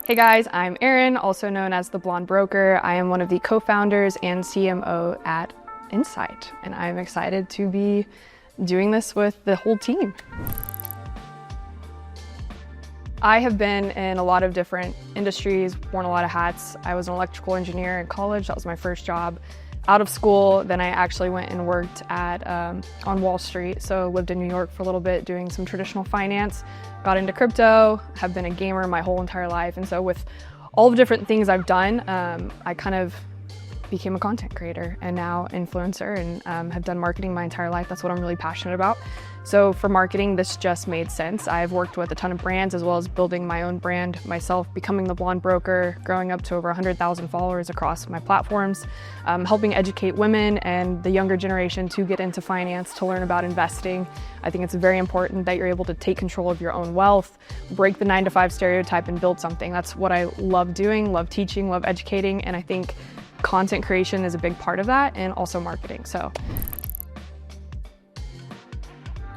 Hey guys, I'm Erin, also known as the Blonde Broker. I am one of the co-founders and CMO at Insight, and I'm excited to be doing this with the whole team. I have been in a lot of different industries, worn a lot of hats. I was an electrical engineer in college. That was my first job. Out of school, then I actually went and worked at on Wall Street. So lived in New York for a little bit doing some traditional finance, got into crypto, have been a gamer my whole entire life. And so with all the different things I've done, I kind of became a content creator and now influencer, and have done marketing my entire life. That's what I'm really passionate about. So for marketing, this just made sense. I've worked with a ton of brands as well as building my own brand myself, becoming the Blonde Broker, growing up to over 100,000 followers across my platforms, helping educate women and the younger generation to get into finance, to learn about investing. I think it's very important that you're able to take control of your own wealth, break the 9-to-5 stereotype and build something. That's what I love doing, love teaching, love educating, and I think content creation is a big part of that, and also marketing. So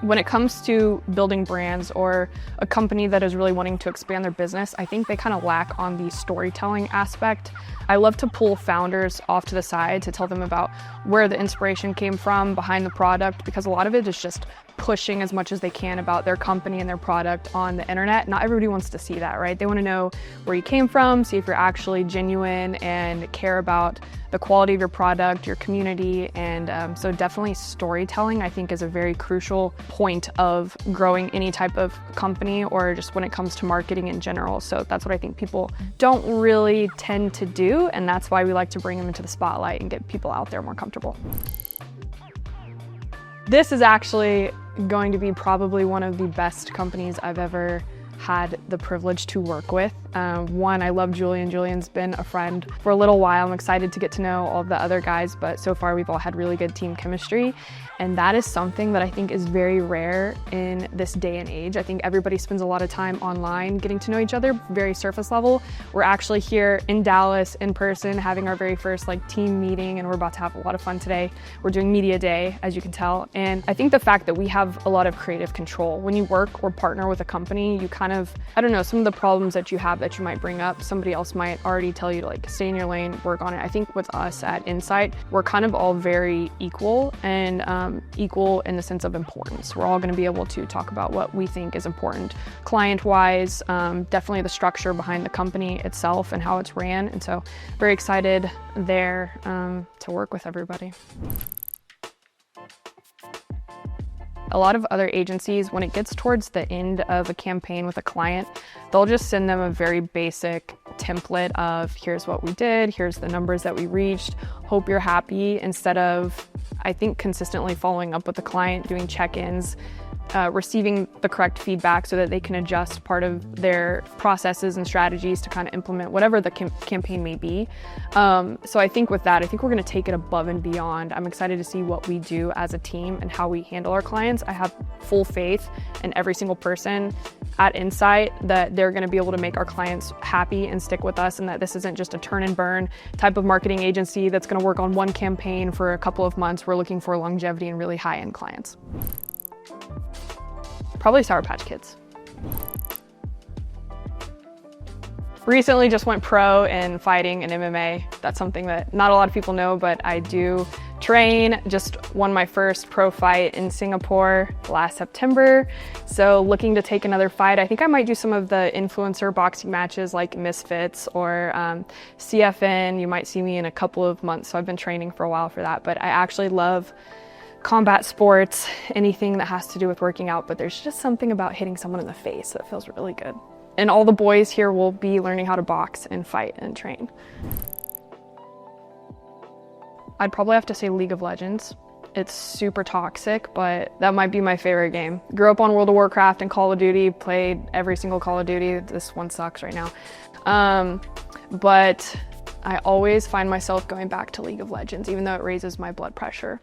when it comes to building brands or a company that is really wanting to expand their business, I think they kind of lack on the storytelling aspect. I love to pull founders off to the side to tell them about where the inspiration came from behind the product, because a lot of it is just pushing as much as they can about their company and their product on the internet. Not everybody wants to see that, right? They want to know where you came from, see if you're actually genuine and care about the quality of your product, your community, and so definitely storytelling, I think, is a very crucial point of growing any type of company, or just when it comes to marketing in general. So that's what I think people don't really tend to do, and that's why we like to bring them into the spotlight and get people out there more comfortable. This is actually going to be probably one of the best companies I've ever had the privilege to work with. One, I love Julian. Julian's been a friend for a little while. I'm excited to get to know all of the other guys, but so far we've all had really good team chemistry. And that is something that I think is very rare in this day and age. I think everybody spends a lot of time online getting to know each other, very surface level. We're actually here in Dallas in person having our very first team meeting, and we're about to have a lot of fun today. We're doing media day, as you can tell. And I think the fact that we have a lot of creative control. When you work or partner with a company, you kind of, I don't know, some of the problems that you have that you might bring up, somebody else might already tell you to stay in your lane, work on it. I think with us at Insight, we're kind of all very equal, and equal in the sense of importance. We're all going to be able to talk about what we think is important client-wise, definitely the structure behind the company itself and how it's ran. And so very excited there to work with everybody. A lot of other agencies, when it gets towards the end of a campaign with a client, they'll just send them a very basic template of here's what we did, here's the numbers that we reached, hope you're happy, instead of, I think, consistently following up with the client, doing check-ins, receiving the correct feedback so that they can adjust part of their processes and strategies to kind of implement whatever the campaign may be. So I think with that, I think we're going to take it above and beyond. I'm excited to see what we do as a team and how we handle our clients. I have full faith in every single person at Insight that they're going to be able to make our clients happy and stick with us, and that this isn't just a turn and burn type of marketing agency that's going to work on one campaign for a couple of months. We're looking for longevity and really high-end clients. Probably Sour Patch Kids. Recently just went pro in fighting and MMA. That's something that not a lot of people know, but I do train. Just won my first pro fight in Singapore last September. So looking to take another fight. I think I might do some of the influencer boxing matches like Misfits or CFN. You might see me in a couple of months. So I've been training for a while for that, but I actually love combat sports, anything that has to do with working out, but there's just something about hitting someone in the face that feels really good. And all the boys here will be learning how to box and fight and train. I'd probably have to say League of Legends. It's super toxic, but that might be my favorite game. Grew up on World of Warcraft and Call of Duty, played every single Call of Duty. This one sucks right now. But I always find myself going back to League of Legends, even though it raises my blood pressure.